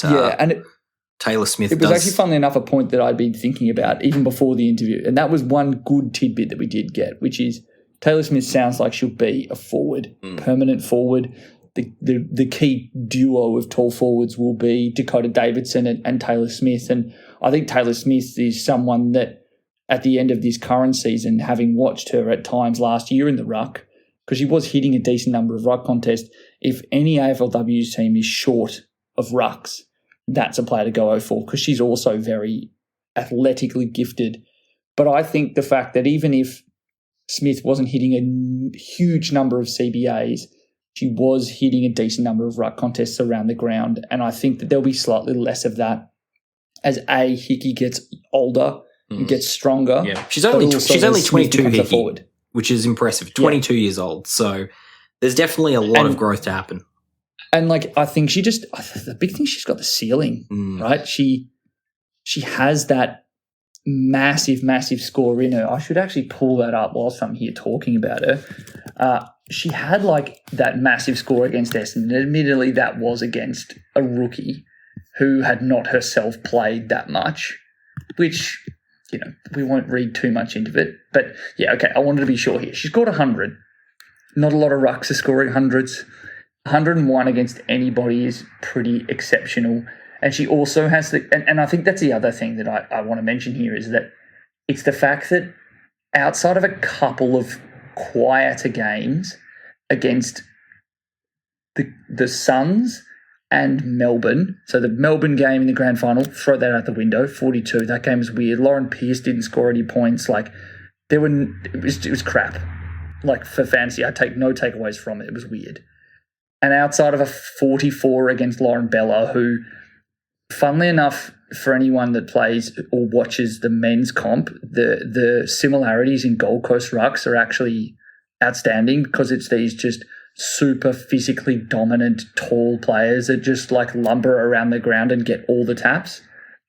Speaker 1: Taylor Smith.
Speaker 2: It was actually, funnily enough, a point that I'd been thinking about even before the interview, and that was one good tidbit that we did get, which is Taylor Smith sounds like she'll be a forward, permanent forward. The key duo of tall forwards will be Dakota Davidson and Taylor Smith, and I think Taylor Smith is someone that at the end of this current season, having watched her at times last year in the ruck, because she was hitting a decent number of ruck contests, if any AFLW's team is short of rucks, that's a player to go for because she's also very athletically gifted. But I think the fact that even if Smith wasn't hitting a huge number of CBAs, she was hitting a decent number of ruck contests around the ground, and I think that there'll be slightly less of that as Hickey gets older and gets stronger.
Speaker 1: Yeah, she's only 22 Hickey, which is impressive. 22 years old, so there's definitely a lot of growth to happen.
Speaker 2: And I think the big thing, she's got the ceiling, right? She has that massive score in her. I should actually pull that up whilst I'm here talking about her. She had that massive score against Essendon. Admittedly, that was against a rookie who had not herself played that much, which, we won't read too much into it. But yeah, okay, I wanted to be sure here. She scored 100. Not a lot of rucks are scoring hundreds. 101 against anybody is pretty exceptional. And she also has and I think that's the other thing that I want to mention here is that it's the fact that outside of a couple of quieter games against the Suns and Melbourne, so the Melbourne game in the grand final, throw that out the window, 42, that game was weird. Lauren Pearce didn't score any points. It was crap. For fantasy, I take no takeaways from it. It was weird. And outside of a 44 against Lauren Bella, who, funnily enough, for anyone that plays or watches the men's comp, the similarities in Gold Coast rucks are actually outstanding because it's these just super physically dominant, tall players that just lumber around the ground and get all the taps.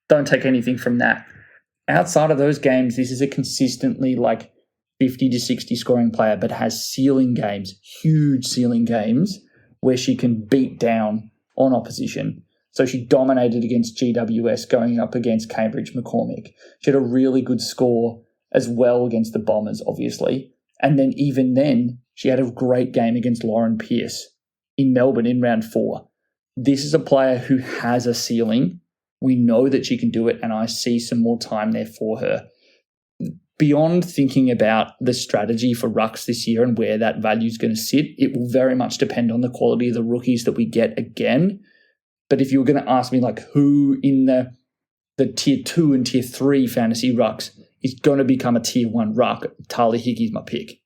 Speaker 2: Don't take anything from that. Outside of those games, this is a consistently 50 to 60 scoring player, but has ceiling games, huge ceiling games, where she can beat down on opposition. So she dominated against GWS going up against Cambridge McCormick. She had a really good score as well against the Bombers, obviously. And then even then, she had a great game against Lauren Pearce in Melbourne in round 4. This is a player who has a ceiling. We know that she can do it, and I see some more time there for her. Beyond thinking about the strategy for rucks this year and where that value is going to sit, it will very much depend on the quality of the rookies that we get again. But if you were going to ask me who in the tier 2 and tier 3 fantasy rucks is going to become a tier 1 ruck, Talia Hickey's my pick.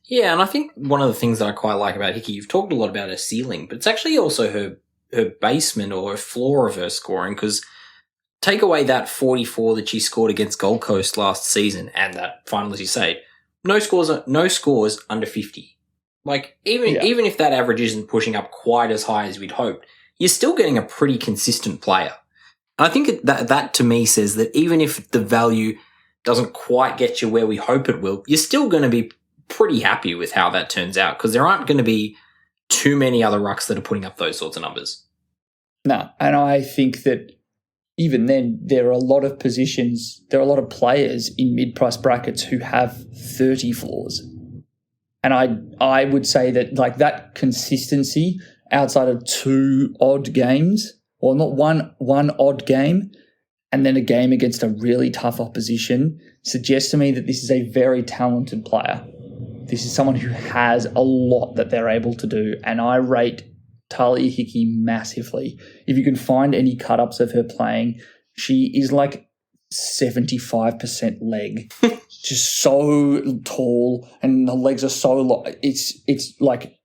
Speaker 1: Yeah, and I think one of the things that I quite like about Hickey, you've talked a lot about her ceiling, but it's actually also her basement or her floor of her scoring, because take away that 44 that she scored against Gold Coast last season and that final, as you say, no scores under 50. Like, even if that average isn't pushing up quite as high as we'd hoped, you're still getting a pretty consistent player. And I think that to me says that even if the value doesn't quite get you where we hope it will, you're still going to be pretty happy with how that turns out, because there aren't going to be too many other rucks that are putting up those sorts of numbers.
Speaker 2: No, and I think that even then, there are a lot of positions, there are a lot of players in mid-price brackets who have 30 floors. And I would say that like that consistency outside of two odd games, or not one odd game, and then a game against a really tough opposition, suggests to me that this is a very talented player. This is someone who has a lot that they're able to do, and I rate Talia Hickey massively. If you can find any cut-ups of her playing, she is like 75% leg. Just so tall, and the legs are so long. It's like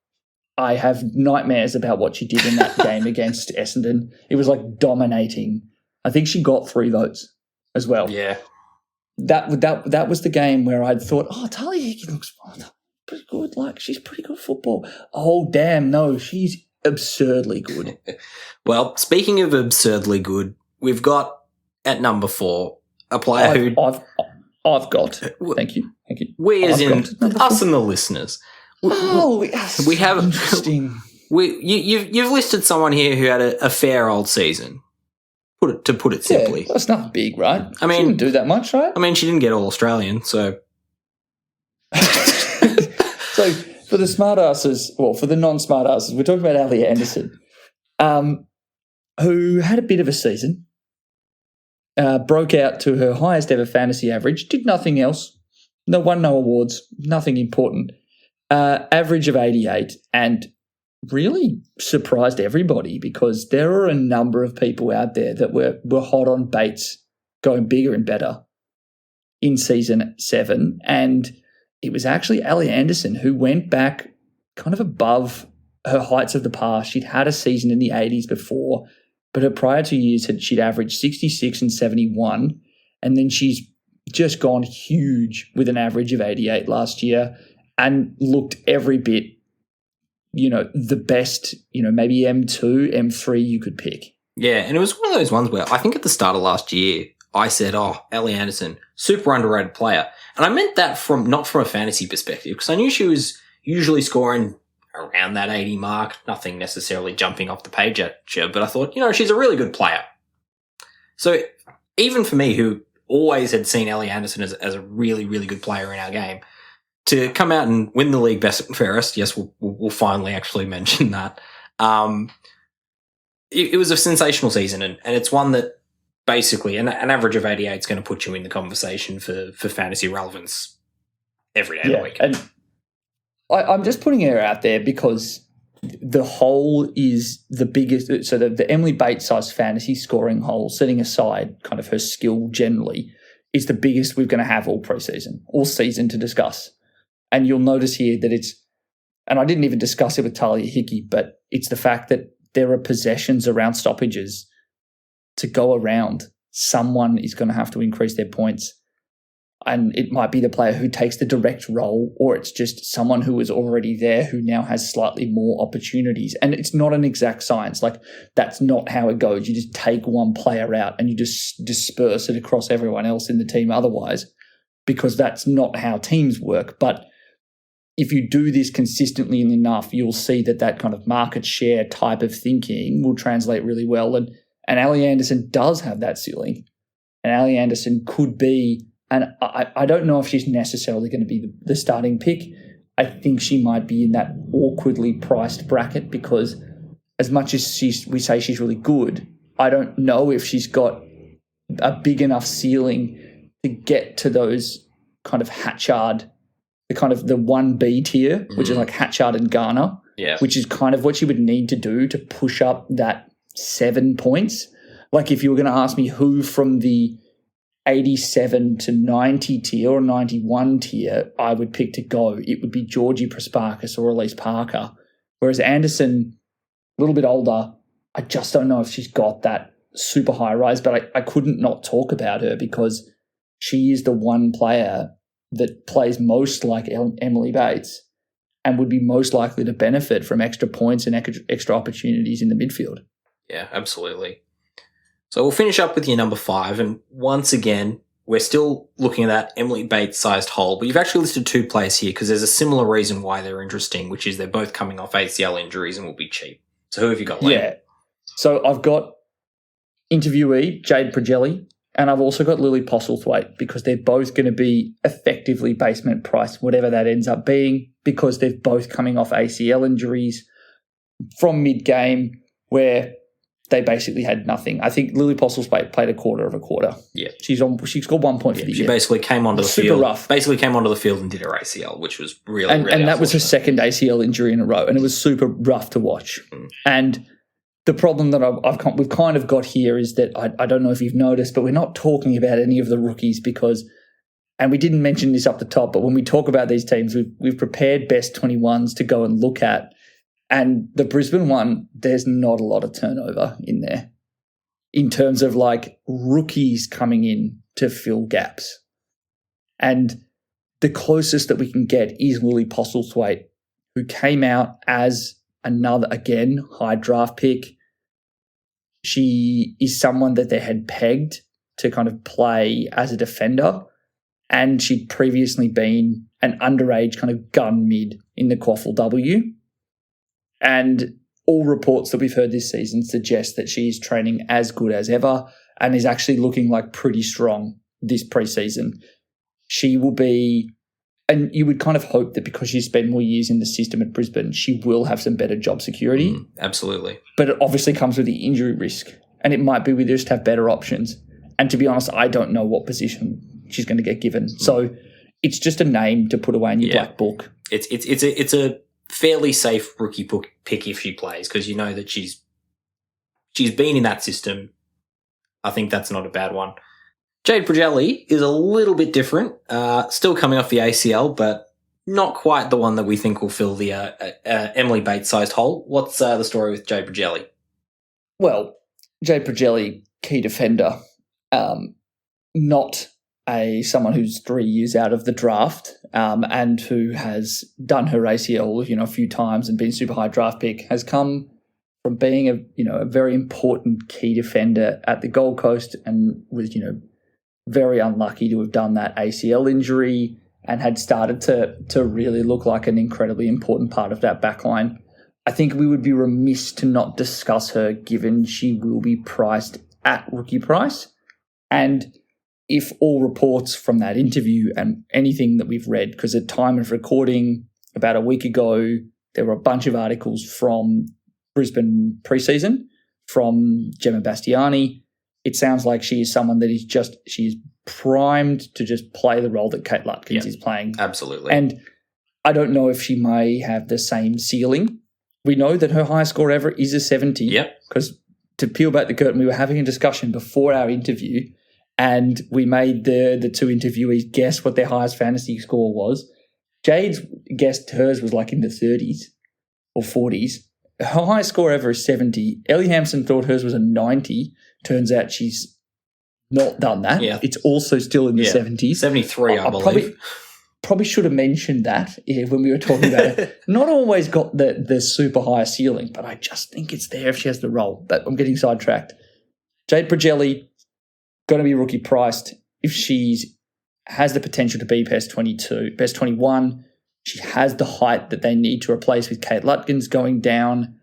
Speaker 2: I have nightmares about what she did in that game against Essendon. It was like dominating. I think she got 3 votes as well.
Speaker 1: Yeah.
Speaker 2: That was the game where I'd thought, oh, Talia Hickey looks pretty good. Like, she's pretty good football. Oh, damn, no, she's absurdly good.
Speaker 1: Well, speaking of absurdly good, we've got at number 4 a player
Speaker 2: I've got. Thank you.
Speaker 1: We, as in us and the listeners.
Speaker 2: Yes.
Speaker 1: We have
Speaker 2: interesting.
Speaker 1: You've listed someone here who had a fair old season. To put it simply,
Speaker 2: yeah, that's not big, right?
Speaker 1: I mean,
Speaker 2: she didn't do that much, right?
Speaker 1: I mean, she didn't get all Australian, so.
Speaker 2: So for the smartasses, well, for the non-smartasses, we're talking about Ellie Anderson, who had a bit of a season, broke out to her highest ever fantasy average, did nothing else, won no awards, nothing important, average of 88, and really surprised everybody because there are a number of people out there that were hot on Bates going bigger and better in season 7, and it was actually Ellie Anderson who went back kind of above her heights of the past. She'd had a season in the 80s before, but her prior 2 years she'd averaged 66 and 71, and then she's just gone huge with an average of 88 last year and looked every bit, the best, maybe M2, M3 you could pick.
Speaker 1: Yeah, and it was one of those ones where I think at the start of last year, I said, Ellie Anderson, super underrated player. And I meant that not from a fantasy perspective, because I knew she was usually scoring around that 80 mark, nothing necessarily jumping off the page at her, but I thought, she's a really good player. So even for me, who always had seen Ellie Anderson as a really, really good player in our game, to come out and win the league best and fairest, yes, we'll finally actually mention that. It was a sensational season, and it's one that basically an average of 88 is going to put you in the conversation for fantasy relevance every day of the week.
Speaker 2: And I'm just putting her out there because the hole is the biggest. So the Emily Bates-sized fantasy scoring hole, setting aside kind of her skill generally, is the biggest we're going to have all season to discuss. And you'll notice here that and I didn't even discuss it with Talia Hickey, but it's the fact that there are possessions around stoppages to go around. Someone is going to have to increase their points. And it might be the player who takes the direct role, or it's just someone who was already there who now has slightly more opportunities. And it's not an exact science. Like, that's not how it goes. You just take one player out and you just disperse it across everyone else in the team otherwise, because that's not how teams work. But if you do this consistently enough, you'll see that kind of market share type of thinking will translate really well. And Ellie Anderson does have that ceiling. And Ellie Anderson could be, and I don't know if she's necessarily going to be the starting pick. I think she might be in that awkwardly priced bracket, because as much as we say she's really good, I don't know if she's got a big enough ceiling to get to those kind of Hatchard, the kind of the 1B tier, which is like Hatchard and Garner, which is kind of what you would need to do to push up that 7 points. Like, if you were going to ask me who from the 87 to 90 tier or 91 tier I would pick to go, it would be Georgie Prasparkas or Elise Parker. Whereas Anderson, a little bit older, I just don't know if she's got that super high rise, but I couldn't not talk about her because she is the one player that plays most like Emily Bates and would be most likely to benefit from extra points and extra opportunities in the midfield.
Speaker 1: Yeah, absolutely. So we'll finish up with your number 5, and once again, we're still looking at that Emily Bates-sized hole, but you've actually listed 2 players here because there's a similar reason why they're interesting, which is they're both coming off ACL injuries and will be cheap. So who have you got, Liam?
Speaker 2: Yeah. So I've got interviewee Jade Pregelj, and I've also got Lily Postlethwaite because they're both going to be effectively basement price, whatever that ends up being, because they're both coming off ACL injuries from mid-game where they basically had nothing. I think Lily Postlethwaite played a quarter of a quarter.
Speaker 1: Yeah.
Speaker 2: She scored 1 point for the year.
Speaker 1: She basically came onto the
Speaker 2: Super
Speaker 1: field.
Speaker 2: rough.
Speaker 1: Basically came onto the field and did her ACL, which was really, really
Speaker 2: and that was her
Speaker 1: unfortunate.
Speaker 2: second ACL injury in a row, and it was super rough to watch. And the problem that we've kind of got here is that I don't know if you've noticed, but we're not talking about any of the rookies because, and we didn't mention this up the top, but when we talk about these teams, we've prepared best 21s to go and look at. And the Brisbane one, there's not a lot of turnover in there in terms of like rookies coming in to fill gaps. And the closest that we can get is Lily Postlethwaite, who came out as another, again, high draft pick. She is someone that they had pegged to kind of play as a defender, and she'd previously been an underage kind of gun mid in the Quaffle W. And all reports that we've heard this season suggest that she is training as good as ever and is actually looking like pretty strong this preseason. She will be, and you would kind of hope that because she's spent more years in the system at Brisbane, she will have some better job security.
Speaker 1: Absolutely.
Speaker 2: But it obviously comes with the injury risk, and it might be we just have better options. And to be honest, I don't know what position she's going to get given. So it's just a name to put away in your black book.
Speaker 1: It's a fairly safe rookie pick if she plays because you know that she's been in that system. I think that's not a bad one. Jade Pregelj is a little bit different, still coming off the ACL, but not quite the one that we think will fill the Emily Bates-sized hole. What's the story with Jade Pregelj?
Speaker 2: Well, Jade Pregelj, key defender, not someone who's 3 years out of the draft and who has done her ACL, a few times and been super high draft pick, has come from being a very important key defender at the Gold Coast and was, very unlucky to have done that ACL injury and had started to really look like an incredibly important part of that backline. I think we would be remiss to not discuss her given she will be priced at rookie price. And if all reports from that interview and anything that we've read, because at time of recording about a week ago, there were a bunch of articles from Brisbane preseason from Gemma Bastiani. It sounds like she is someone that she's primed to just play the role that Kate Lutkins is playing.
Speaker 1: Absolutely.
Speaker 2: And I don't know if she may have the same ceiling. We know that her highest score ever is a 70.
Speaker 1: Yep.
Speaker 2: Because to peel back the curtain, we were having a discussion before our interview and we made the two interviewees guess what their highest fantasy score was. Jade's guessed hers was like in the 30s or 40s. Her highest score ever is 70. Ellie Hampson thought hers was a 90. Turns out she's not done that.
Speaker 1: Yeah.
Speaker 2: It's also still in the 70s.
Speaker 1: 73, I believe.
Speaker 2: Probably should have mentioned that when we were talking about it. Not always got the super high ceiling, but I just think it's there if she has the role. But I'm getting sidetracked. Jade Pregelj, going to be rookie priced. If she has the potential to be best 22, best 21, she has the height that they need to replace with Kate Lutkins going down.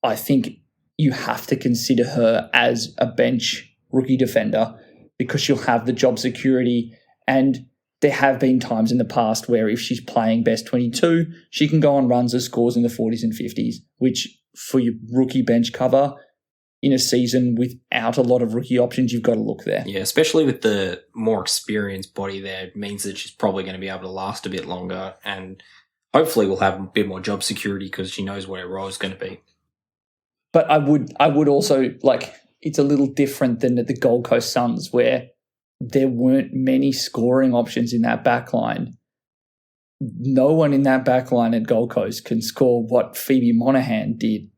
Speaker 2: I think you have to consider her as a bench rookie defender because she'll have the job security. And there have been times in the past where if she's playing best 22, she can go on runs of scores in the 40s and 50s, which for your rookie bench cover in a season without a lot of rookie options, you've got to look there.
Speaker 1: Yeah, especially with the more experienced body there, it means that she's probably going to be able to last a bit longer and hopefully will have a bit more job security because she knows what her role is going to be.
Speaker 2: But I would also, it's a little different than at the Gold Coast Suns where there weren't many scoring options in that backline. No one in that backline at Gold Coast can score what Phoebe Monahan did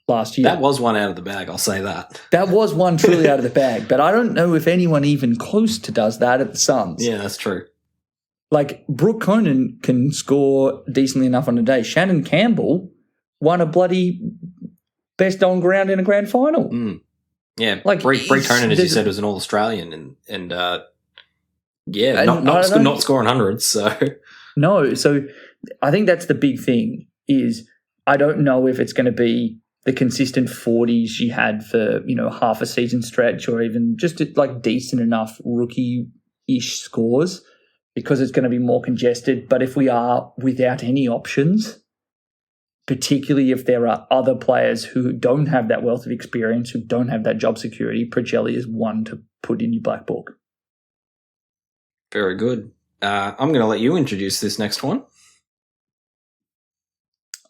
Speaker 2: last year.
Speaker 1: That was one out of the bag, I'll say that.
Speaker 2: That was one truly out of the bag, but I don't know if anyone even close to does that at the Suns.
Speaker 1: Yeah, that's true.
Speaker 2: Like, Brooke Conan can score decently enough on a day. Shannon Campbell won a bloody best on ground in a grand final.
Speaker 1: Yeah,
Speaker 2: like
Speaker 1: Brie Conan, as you said, was an All-Australian, and not scoring hundreds. So
Speaker 2: no, so I think that's the big thing. Is I don't know if it's going to be the consistent 40s she had for half a season stretch, or even just like decent enough rookie-ish scores, because it's going to be more congested. But if we are without any options, particularly if there are other players who don't have that wealth of experience, who don't have that job security, Pregelj is one to put in your black book.
Speaker 1: Very good. I'm going to let you introduce this next one.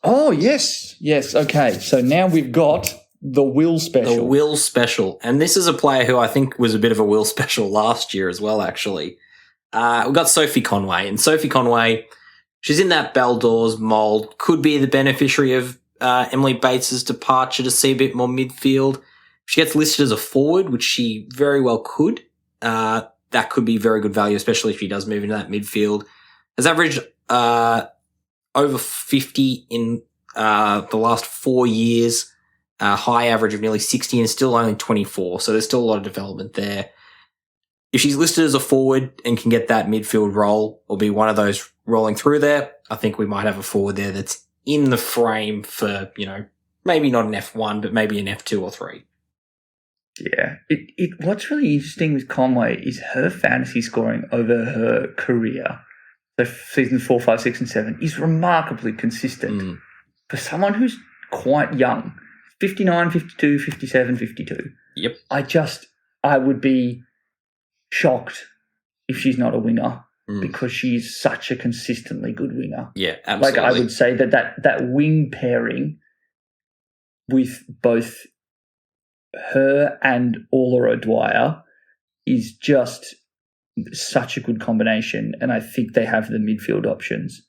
Speaker 2: Oh, yes. Yes, okay. So now we've got the Will Special.
Speaker 1: The Will Special. And this is a player who I think was a bit of a Will Special last year as well, actually. We've got Sophie Conway. And Sophie Conway, she's in that Baldors mould, could be the beneficiary of Emily Bates's departure to see a bit more midfield. She gets listed as a forward, which she very well could. That could be very good value, especially if she does move into that midfield. Has averaged over 50 in the last 4 years, high average of nearly 60, and still only 24. So there's still a lot of development there. If she's listed as a forward and can get that midfield role or be one of those rolling through there, I think we might have a forward there that's in the frame for, maybe not an F1, but maybe an F2 or 3.
Speaker 2: Yeah. What's really interesting with Conway is her fantasy scoring over her career, so seasons 4, 5, 6, and 7, is remarkably consistent. For someone who's quite young, 59, 52, 57, 52.
Speaker 1: Yep.
Speaker 2: I would be shocked if she's not a winger, because she's such a consistently good winger.
Speaker 1: Yeah, absolutely.
Speaker 2: Like, I would say that wing pairing with both her and Orla O'Dwyer is just such a good combination, and I think they have the midfield options.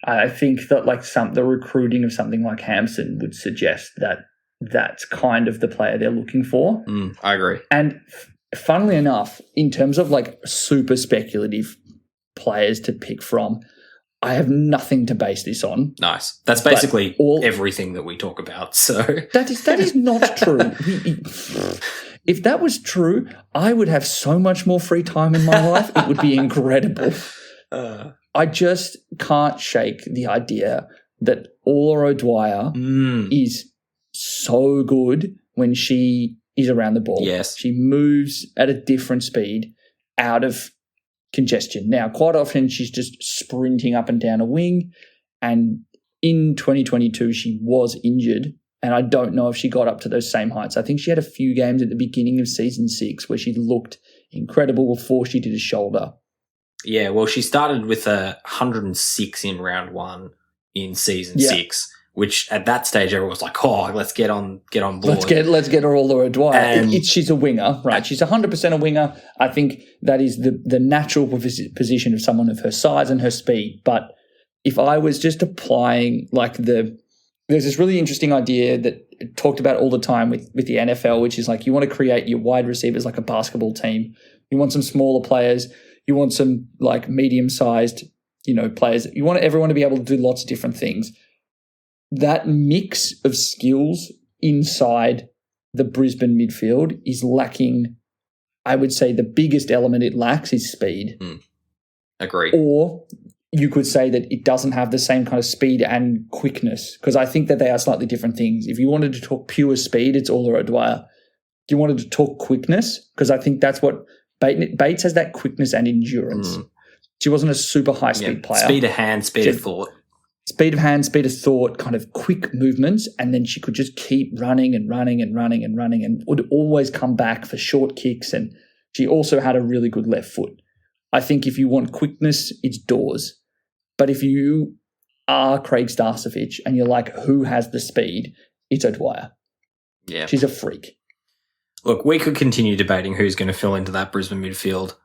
Speaker 2: I think that the recruiting of something like Hampson would suggest that that's kind of the player they're looking for.
Speaker 1: I agree.
Speaker 2: And funnily enough, in terms of super speculative players to pick from, I have nothing to base this on.
Speaker 1: Nice. That's basically everything that we talk about. So
Speaker 2: that is not true. If that was true, I would have so much more free time in my life. It would be incredible. I just can't shake the idea that Orla O'Dwyer is so good when she is around the ball.
Speaker 1: Yes.
Speaker 2: She moves at a different speed out of congestion. Now, quite often she's just sprinting up and down a wing, and in 2022 she was injured, and I don't know if she got up to those same heights. I think she had a few games at the beginning of season 6 where she looked incredible before she did a shoulder.
Speaker 1: Yeah, well, she started with 106 in round 1 in season 6, which at that stage everyone was like, "Oh, let's get on board.
Speaker 2: Let's get her all O'Dwyer." She's a winger, right? She's 100% a winger. I think that is the natural position of someone of her size and her speed. But if I was just applying there's this really interesting idea that talked about all the time with the NFL, which is you want to create your wide receivers like a basketball team. You want some smaller players. You want some medium-sized, players. You want everyone to be able to do lots of different things. That mix of skills inside the Brisbane midfield is lacking. I would say the biggest element it lacks is speed.
Speaker 1: Agree.
Speaker 2: Or you could say that it doesn't have the same kind of speed and quickness, because I think that they are slightly different things. If you wanted to talk pure speed, it's Orla O'Dwyer. If you wanted to talk quickness, because I think that's what Bates has, that quickness and endurance. She wasn't a super high-speed player.
Speaker 1: Speed of hand, speed of thought.
Speaker 2: Speed of hand, speed of thought, kind of quick movements, and then she could just keep running and running and running and running, and would always come back for short kicks, and she also had a really good left foot. I think if you want quickness, it's Dawes. But if you are Craig Starcevich and you're like, who has the speed, it's O'Dwyer.
Speaker 1: Yeah.
Speaker 2: She's a freak.
Speaker 1: Look, we could continue debating who's going to fill into that Brisbane midfield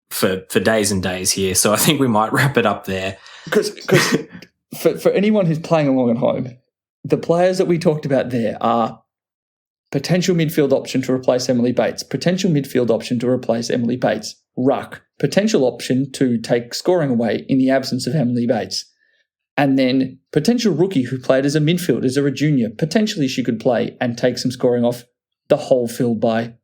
Speaker 1: for days and days here, so I think we might wrap it up there.
Speaker 2: Because for anyone who's playing along at home, the players that we talked about there are Potential midfield option to replace Emily Bates. Potential midfield option to replace Emily Bates. Ruck. Potential option to take scoring away in the absence of Emily Bates. And then potential rookie who played as a midfield, as a junior. Potentially she could play and take some scoring off. The hole filled by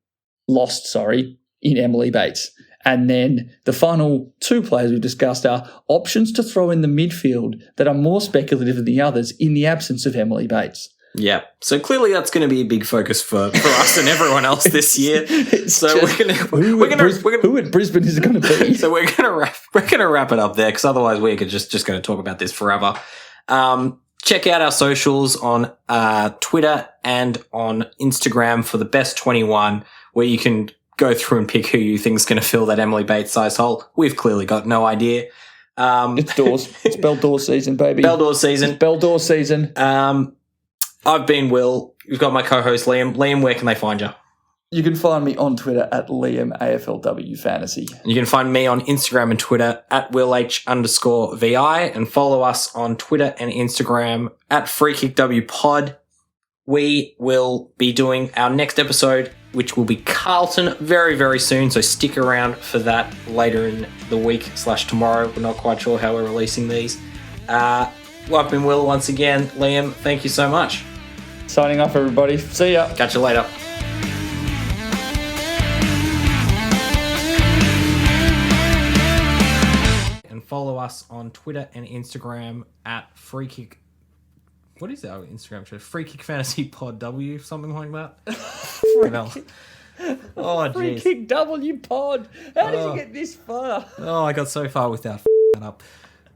Speaker 2: in Emily Bates. And then the final two players we've discussed are options to throw in the midfield that are more speculative than the others in the absence of Emily Bates.
Speaker 1: Yeah. So clearly that's going to be a big focus for us and everyone else this year. So
Speaker 2: who at Brisbane is it going to be?
Speaker 1: So we're going to wrap it up there, because otherwise we could just going to talk about this forever. Check out our socials on Twitter and on Instagram for the best 21, where you can go through and pick who you think is going to fill that Emily Bates size hole. We've clearly got no idea.
Speaker 2: It's doors. It's Bell Door season, baby.
Speaker 1: Bell Door season.
Speaker 2: It's Bell Door season.
Speaker 1: I've been Will. You've got my co-host Liam. Liam, where can they find you?
Speaker 2: You can find me on Twitter at Liam AFLW Fantasy.
Speaker 1: You can find me on Instagram and Twitter at WillH_VI, and follow us on Twitter and Instagram at FreeKickWPod. We will be doing our next episode, which will be Carlton very, very soon, so stick around for that later in the week / tomorrow. We're not quite sure how we're releasing these. I've been Will once again. Liam, thank you so much.
Speaker 2: Signing off, everybody. See ya.
Speaker 1: Catch you later. And follow us on Twitter and Instagram at FreeKick. What is our Instagram show? Free Kick Fantasy Pod W, something like that. Oh, jeez.
Speaker 2: Free Kick W Pod. How did you get this far?
Speaker 1: Oh, I got so far without that up.